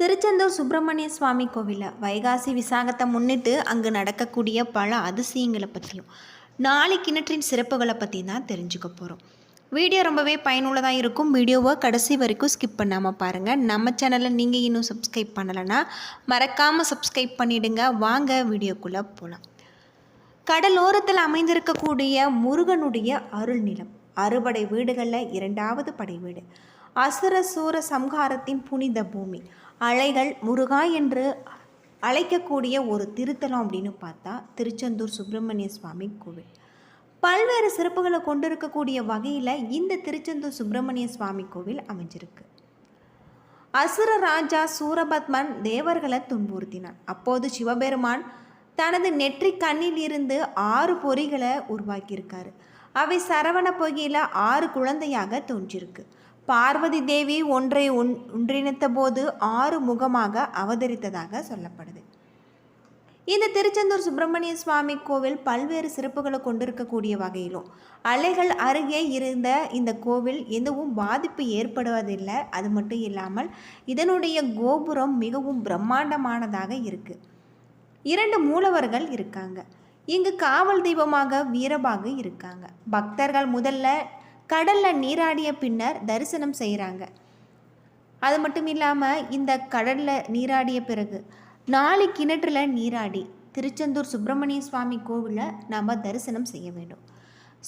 திருச்செந்தூர் சுப்பிரமணிய சுவாமி கோவிலில் வைகாசி விசாகத்தை முன்னிட்டு அங்கு நடக்கக்கூடிய பல அதிசயங்களை பற்றியும் நாளை கிணற்றின் சிறப்புகளை பற்றி தான் தெரிஞ்சுக்க போகிறோம். வீடியோ ரொம்பவே பயனுள்ளதாக இருக்கும். வீடியோவை கடைசி வரைக்கும் ஸ்கிப் பண்ணாமல் பாருங்கள். நம்ம சேனலை நீங்கள் இன்னும் சப்ஸ்கிரைப் பண்ணலைன்னா மறக்காமல் சப்ஸ்கிரைப் பண்ணிவிடுங்க. வாங்க வீடியோக்குள்ளே போகலாம். கடலோரத்தில் அமைந்திருக்கக்கூடிய முருகனுடைய அருள் நிலம், அறுபடை வீடுகளில் இரண்டாவது படை வீடு, அசுர சூர சம்ஹாரத்தின் புனித பூமி, அலைகள் முருகா என்று அழைக்கக்கூடிய ஒரு திருத்தலம் அப்படின்னு பார்த்தா திருச்செந்தூர் சுப்பிரமணிய சுவாமி கோவில். பல்வேறு சிறப்புகளை கொண்டிருக்கக்கூடிய வகையில் இந்த திருச்செந்தூர் சுப்பிரமணிய சுவாமி கோவில் அமைஞ்சிருக்கு. அசுர ராஜா சூரபத்மன் தேவர்களை துன்புறுத்தினான். அப்போது சிவபெருமான் தனது நெற்றி கண்ணில் இருந்து 6 பொறிகளை உருவாக்கியிருக்காரு. அவை சரவண பொய்கையில் 6 குழந்தையாக தோன்றிருக்கு. பார்வதி தேவி ஒன்றிணைத்த போது 6 முகமாக அவதரித்ததாக சொல்லப்படுது. இந்த திருச்செந்தூர் சுப்பிரமணிய சுவாமி கோவில் பல்வேறு சிறப்புகளை கொண்டிருக்கக்கூடிய வகையிலும் அலைகள் அருகே இருந்த இந்த கோவில் எதுவும் பாதிப்பு ஏற்படுவதில்லை. அது மட்டும் இல்லாமல் இதனுடைய கோபுரம் மிகவும் பிரம்மாண்டமானதாக இருக்குது. 2 மூலவர்கள் இருக்காங்க. இங்கு காவல் தெய்வமாக வீரபாகு இருக்காங்க. பக்தர்கள் முதல்ல கடலில் நீராடிய பின்னர் தரிசனம் செய்கிறாங்க. அது மட்டும் இல்லாமல் இந்த கடலில் நீராடிய பிறகு 4 கிணற்றில் நீராடி திருச்செந்தூர் சுப்பிரமணிய சுவாமி கோவிலில் நாம் தரிசனம் செய்ய வேண்டும்.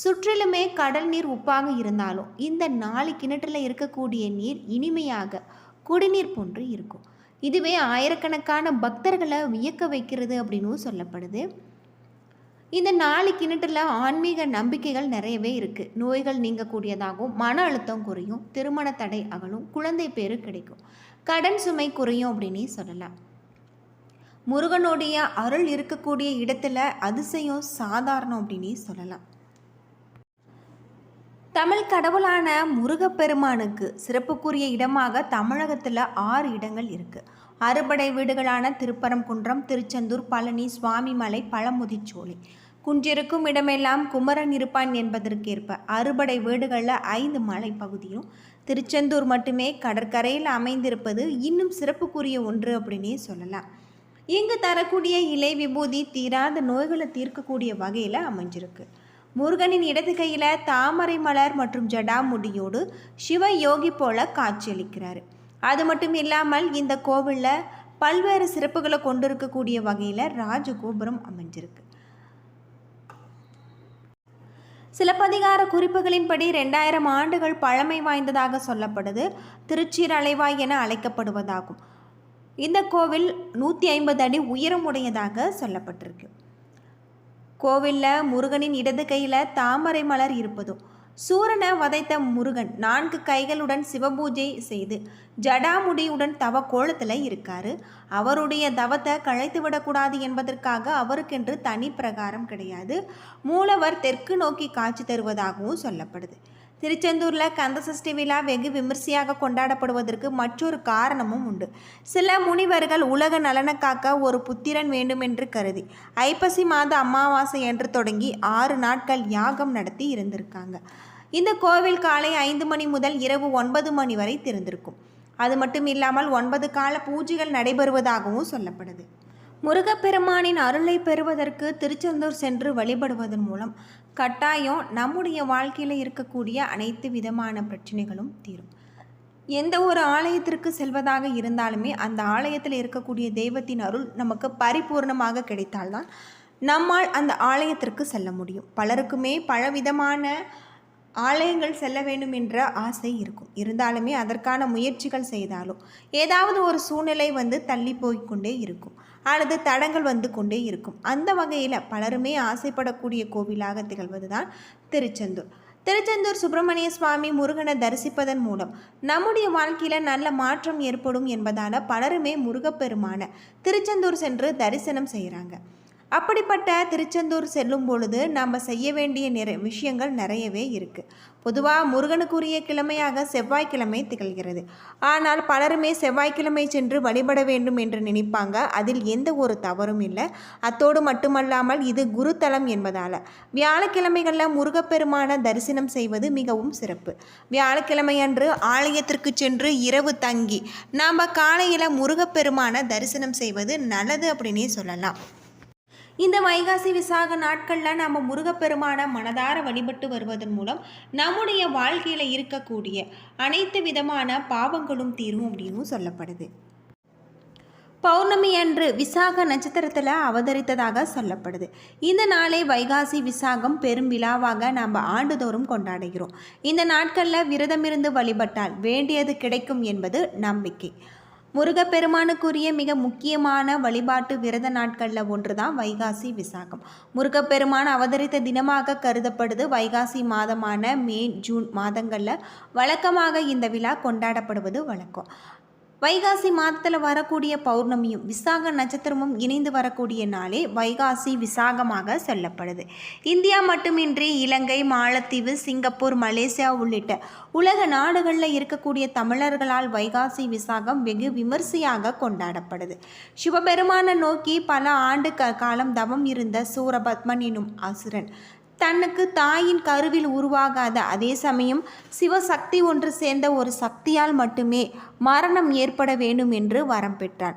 சுற்றிலுமே கடல் நீர் உப்பாக இருந்தாலும் இந்த 4 கிணற்றில் இருக்கக்கூடிய நீர் இனிமையாக குடிநீர் போன்று இருக்கும். இதுவே ஆயிரக்கணக்கான பக்தர்களை வியக்க வைக்கிறது அப்படின்னு சொல்லப்படுது. இந்த 4 கிணற்றில் ஆன்மீக நம்பிக்கைகள் நிறையவே இருக்குது. நோய்கள் நீங்கக்கூடியதாகவும், மன அழுத்தம் குறையும், திருமண தடை அகலும், குழந்தை பேரு கிடைக்கும், கடன் சுமை குறையும் அப்படின்னு சொல்லலாம். முருகனுடைய அருள் இருக்கக்கூடிய இடத்துல அதிசயம் சாதாரணம் அப்படின்னு சொல்லலாம். தமிழ் கடவுளான முருகப்பெருமானுக்கு சிறப்புக்குரிய இடமாக தமிழகத்தில் 6 இடங்கள் இருக்குது. அறுபடை வீடுகளான திருப்பரங்குன்றம், திருச்செந்தூர், பழனி, சுவாமிமலை, பழமுதிர்ச்சோலை. குன்றிருக்கும் இடமெல்லாம் குமரன் இருப்பான் என்பதற்கேற்ப அறுபடை வீடுகளில் 5 மலை பகுதியும் திருச்செந்தூர் மட்டுமே கடற்கரையில் அமைந்திருப்பது இன்னும் சிறப்புக்குரிய ஒன்று அப்படின்னே சொல்லலாம். இங்கு தரக்கூடிய இலை விபூதி தீராத நோய்களை தீர்க்கக்கூடிய வகையில் அமைஞ்சிருக்கு. முருகனின் இடது கையில் தாமரை மலர் மற்றும் ஜடாமுடியோடு சிவ யோகி போல காட்சியளிக்கிறார். அது மட்டும் இல்லாமல் இந்த கோவிலில் பல்வேறு சிறப்புகளை கொண்டிருக்கக்கூடிய வகையில் ராஜகோபுரம் அமைஞ்சிருக்கு. சிலப்பதிகார குறிப்புகளின்படி 2000 ஆண்டுகள் பழமை வாய்ந்ததாக சொல்லப்படுது. திருச்சீர் அலைவாய் என அழைக்கப்படுவதாகும். இந்த கோவில் 150 அடி உயரமுடையதாக சொல்லப்பட்டிருக்கு. கோவிலில் முருகனின் இடது கையில் தாமரை மலர் இருப்பதும், சூரனை வதைத்த முருகன் 4 கைகளுடன் சிவபூஜை செய்து ஜடாமுடியுடன் தவ கோலத்தில் இருக்காரு. அவருடைய தவத்தை களைத்து விடக்கூடாது என்பதற்காக அவருக்கென்று தனி பிரகாரம் கிடையாது. மூலவர் தெற்கு நோக்கி காட்சி தருவதாகவும் சொல்லப்படுது. திருச்செந்தூரில் கந்தசஷ்டி விழா வெகு விமர்சையாக கொண்டாடப்படுவதற்கு மற்றொரு காரணமும் உண்டு. சில முனிவர்கள் உலக நலனை காக்க ஒரு புத்திரன் வேண்டுமென்று கருதி ஐப்பசி மாத அமாவாசை என்று தொடங்கி 6 நாட்கள் யாகம் நடத்தி இருந்திருக்காங்க. இந்த கோவில் காலை 5 மணி முதல் இரவு 9 மணி வரை திறந்திருக்கும். அது மட்டும் இல்லாமல் 9 கால பூஜைகள் நடைபெறுவதாகவும் சொல்லப்படுது. முருகப்பெருமானின் அருளை பெறுவதற்கு திருச்செந்தூர் சென்று வழிபடுவதன் மூலம் கட்டாயம் நம்முடைய வாழ்க்கையில் இருக்கக்கூடிய அனைத்து விதமான பிரச்சனைகளும் தீரும். எந்த ஒரு ஆலயத்திற்கு செல்வதாக இருந்தாலுமே அந்த ஆலயத்தில் இருக்கக்கூடிய தெய்வத்தின் அருள் நமக்கு பரிபூர்ணமாக கிடைத்தால்தான் நம்மால் அந்த ஆலயத்திற்கு செல்ல முடியும். பலருக்குமே பலவிதமான ஆலயங்கள் செல்ல வேண்டும் என்ற ஆசை இருக்கும். இருந்தாலுமே அதற்கான முயற்சிகள் செய்தாலும் ஏதாவது ஒரு சூழ்நிலை தள்ளி போய்கொண்டே இருக்கும், அல்லது தடங்கள் கொண்டே இருக்கும். அந்த வகையில் பலருமே ஆசைப்படக்கூடிய கோவிலாக திகழ்வது தான் திருச்செந்தூர். திருச்செந்தூர் சுப்பிரமணிய சுவாமி முருகனை தரிசிப்பதன் மூலம் நம்முடைய வாழ்க்கையில் நல்ல மாற்றம் ஏற்படும் என்பதால் பலருமே முருகப்பெருமான திருச்செந்தூர் சென்று தரிசனம் செய்கிறாங்க. அப்படிப்பட்ட திருச்செந்தூர் செல்லும் பொழுது நம்ம செய்ய வேண்டிய விஷயங்கள் நிறையவே இருக்குது. பொதுவாக முருகனுக்குரிய கிழமையாக செவ்வாய்க்கிழமை திகழ்கிறது. ஆனால் பலருமே செவ்வாய்க்கிழமை சென்று வழிபட வேண்டும் என்று நினைப்பாங்க. அதில் எந்த ஒரு தவறும் இல்லை. அத்தோடு மட்டுமல்லாமல் இது குருத்தலம் என்பதால் வியாழக்கிழமைகளில் முருகப்பெருமான தரிசனம் செய்வது மிகவும் சிறப்பு. வியாழக்கிழமை அன்று ஆலயத்திற்கு சென்று இரவு தங்கி நாம் காலையில் முருகப்பெருமான தரிசனம் செய்வது நல்லது அப்படின்னே சொல்லலாம். இந்த வைகாசி விசாக நாட்களில் நம்ம முருகப்பெருமான மனதார வழிபட்டு வருவதன் மூலம் நம்முடைய வாழ்க்கையில் இருக்கக்கூடிய அனைத்து விதமான பாவங்களும் தீரும் அப்படின்னு சொல்லப்படுது. பௌர்ணமி அன்று விசாக நட்சத்திரத்தில் அவதரித்ததாக சொல்லப்படுது. இந்த நாளை வைகாசி விசாகம் பெரும் விழாவாக நாம் ஆண்டுதோறும் கொண்டாடுகிறோம். இந்த நாட்களில் விரதமிருந்து வழிபட்டால் வேண்டியது கிடைக்கும் என்பது நம்பிக்கை. முருகப்பெருமானுக்குரிய மிக முக்கியமான வழிபாட்டு விரத நாட்களில் ஒன்று தான் வைகாசி விசாகம். முருகப்பெருமான் அவதரித்த தினமாக கருதப்படுது. வைகாசி மாதமான மே ஜூன் மாதங்களில் வழக்கமாக இந்த விழா கொண்டாடப்படுவது வழக்கம். வைகாசி மாதத்தில் வரக்கூடிய பௌர்ணமியும் விசாக நட்சத்திரமும் இணைந்து வரக்கூடிய நாளே வைகாசி விசாகமாக சொல்லப்படுது. இந்தியா மட்டுமின்றி இலங்கை, மாலத்தீவு, சிங்கப்பூர், மலேசியா உள்ளிட்ட உலக நாடுகளில் இருக்கக்கூடிய தமிழர்களால் வைகாசி விசாகம் வெகு விமர்சையாக கொண்டாடப்படுது. சிவபெருமானை நோக்கி பல ஆண்டு காலம் தவம் இருந்த சூரபத்மன் எனும் அசுரன் தனக்கு தாயின் கருவில் உருவாகாத அதே சமயம் சிவசக்தி ஒன்று சேர்ந்த ஒரு சக்தியால் மட்டுமே மரணம் ஏற்பட வேண்டும் என்று வரம் பெற்றான்.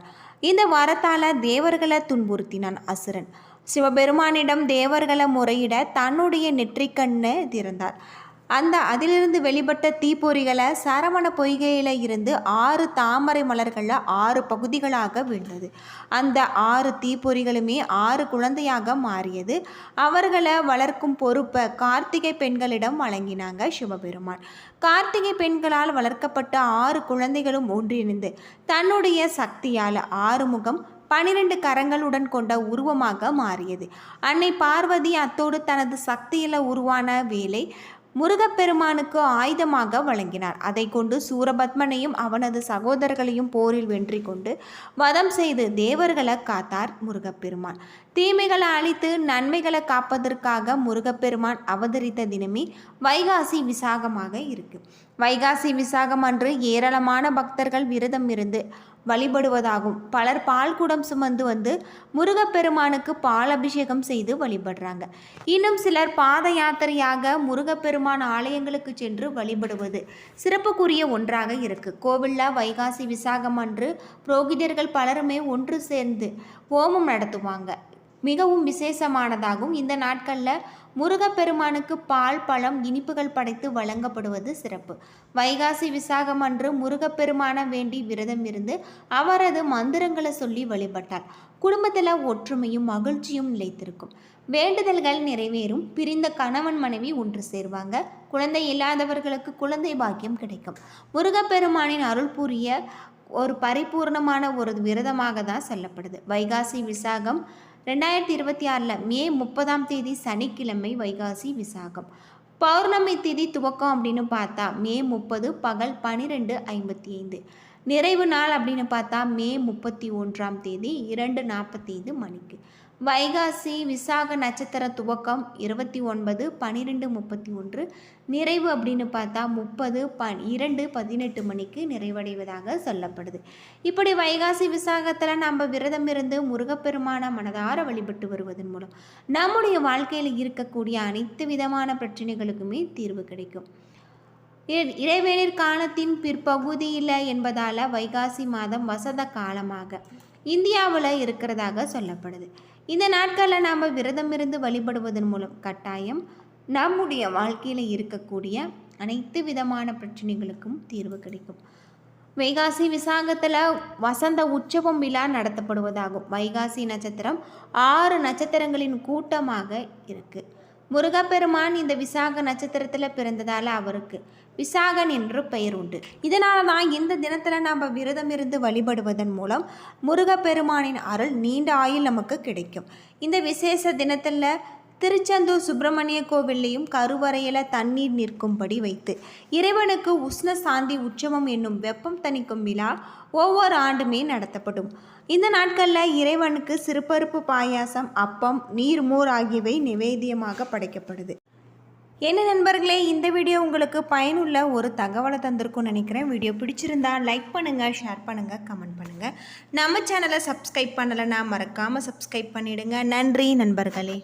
இந்த வரத்தால் தேவர்களை துன்புறுத்தினான் அசுரன். சிவபெருமானிடம் தேவர்களை முறையிட தன்னுடைய நெற்றிக்கண்ணை திறந்தார். அதிலிருந்து வெளிப்பட்ட தீப்பொறிகளை சரவண பொய்கையில் இருந்து 6 தாமரை மலர்களில் 6 பகுதிகளாக விழுந்தது. அந்த 6 தீப்பொறிகளுமே 6 குழந்தையாக மாறியது. அவர்களை வளர்க்கும் பொறுப்பை கார்த்திகை பெண்களிடம் வழங்கினாங்க சிவபெருமான். கார்த்திகை பெண்களால் வளர்க்கப்பட்ட 6 குழந்தைகளும் ஒன்றிணைந்து தன்னுடைய சக்தியால் 6 முகம் 12 கரங்களுடன் கொண்ட உருவமாக மாறியது. அன்னை பார்வதி அத்தோடு தனது சக்தியில் உருவான வேலை முருகப்பெருமானுக்கு ஆயுதமாக வழங்கினார். அதை கொண்டு சூரபத்மனையும் அவனது சகோதரர்களையும் போரில் வெற்றி கொண்டு வதம் செய்து தேவர்களை காத்தார் முருகப்பெருமான். தீமைகளை அழித்து நன்மைகளை காப்பதற்காக முருகப்பெருமான் அவதரித்த தினமே வைகாசி விசாகமாக இருக்கு. வைகாசி விசாகம் அன்று ஏராளமான பக்தர்கள் விரதம் இருந்து வழிபடுவதாகும். பலர் பால் குடம் சுமந்து வந்து முருகப்பெருமானுக்கு பால் அபிஷேகம் செய்து வழிபடுறாங்க. இன்னும் சிலர் பாத யாத்திரையாக முருகப்பெருமான் ஆலயங்களுக்கு சென்று வழிபடுவது சிறப்புக்குரிய ஒன்றாக இருக்கு. கோவிலில் வைகாசி விசாகம் அன்று புரோகிதர்கள் பலருமே ஒன்று சேர்ந்து ஹோமம் நடத்துவாங்க. மிகவும் விசேஷமானதாகும். இந்த நாட்களில் முருகப்பெருமானுக்கு பால், பழம், இனிப்புகள் படைத்து வழங்கப்படுவது சிறப்பு. வைகாசி விசாகம் அன்று முருகப்பெருமான வேண்டி விரதம் இருந்து அவரது மந்திரங்களை சொல்லி வழிபட்டார். குடும்பத்தில் ஒற்றுமையும் மகிழ்ச்சியும் நிலைத்திருக்கும். வேண்டுதல்கள் நிறைவேறும். பிரிந்த கணவன் மனைவி ஒன்று சேர்வாங்க. குழந்தை இல்லாதவர்களுக்கு குழந்தை பாக்கியம் கிடைக்கும். முருகப்பெருமானின் அருள் புரிய ஒரு பரிபூர்ணமான ஒரு விரதமாக தான் சொல்லப்படுது. வைகாசி விசாகம் 2026 மே 30 சனிக்கிழமை வைகாசி விசாகம். பௌர்ணமி திதி துவக்கம் அப்படின்னு பார்த்தா மே 30 பகல் 12:55. நிறைவு நாள் அப்படின்னு பார்த்தா மே 31 2:45 மணிக்கு. வைகாசி விசாக நட்சத்திர துவக்கம் 29/12:31. நிறைவு அப்படின்னு பார்த்தா 30/2:18 மணிக்கு நிறைவடைவதாக சொல்லப்படுது. இப்படி வைகாசி விசாகத்தில் நம்ம விரதம் இருந்து முருகப்பெருமான மனதார வழிபட்டு வருவதன் மூலம் நம்முடைய வாழ்க்கையில் இருக்கக்கூடிய அனைத்து விதமான பிரச்சனைகளுக்குமே தீர்வு கிடைக்கும். இறைவேனிற் காலத்தின் பிற்பகுதியில் என்பதால் வைகாசி மாதம் வசந்த காலமாக இந்தியாவில் இருக்கிறதாக சொல்லப்படுது. இந்த நாட்களில் நாம் விரதம் இருந்து வழிபடுவதன் மூலம் கட்டாயம் நம்முடைய வாழ்க்கையில் இருக்கக்கூடிய அனைத்து விதமான பிரச்சனைகளுக்கும் தீர்வு கிடைக்கும். வைகாசி விசாகத்தில் வசந்த உற்சவம் விழா நடத்தப்படுவதாகும். வைகாசி நட்சத்திரம் 6 நட்சத்திரங்களின் கூட்டமாக இருக்குது. முருகப்பெருமான் இந்த விசாக நட்சத்திரத்தில் பிறந்ததால் அவருக்கு விசாகன் என்று பெயர் உண்டு. இதனால தான் இந்த தினத்தில் நாம் விரதம் இருந்து வழிபடுவதன் மூலம் முருகப்பெருமானின் அருள் நீண்ட ஆயுள் நமக்கு கிடைக்கும். இந்த விசேஷ தினத்தில் திருச்செந்தூர் சுப்பிரமணிய கோவில்லையும் கருவறையில் தண்ணீர் நிற்கும்படி வைத்து இறைவனுக்கு உஷ்ண சாந்தி உற்சவம் என்னும் வெப்பம் தணிக்கும் விழா ஒவ்வொரு ஆண்டுமே நடத்தப்படும். இந்த நாட்களில் இறைவனுக்கு சிறுபருப்பு பாயாசம், அப்பம், நீர்மோர் ஆகியவை நிவேத்தியமாக படைக்கப்படுது. என்ன நண்பர்களே, இந்த வீடியோ உங்களுக்கு பயனுள்ள ஒரு தகவலை தந்திருக்கும்னு நினைக்கிறேன். வீடியோ பிடிச்சிருந்தா லைக் பண்ணுங்கள், ஷேர் பண்ணுங்கள், கமெண்ட் பண்ணுங்கள். நம்ம சேனலை சப்ஸ்கிரைப் பண்ணலைன்னா மறக்காமல் சப்ஸ்கிரைப் பண்ணிவிடுங்க. நன்றி நண்பர்களே.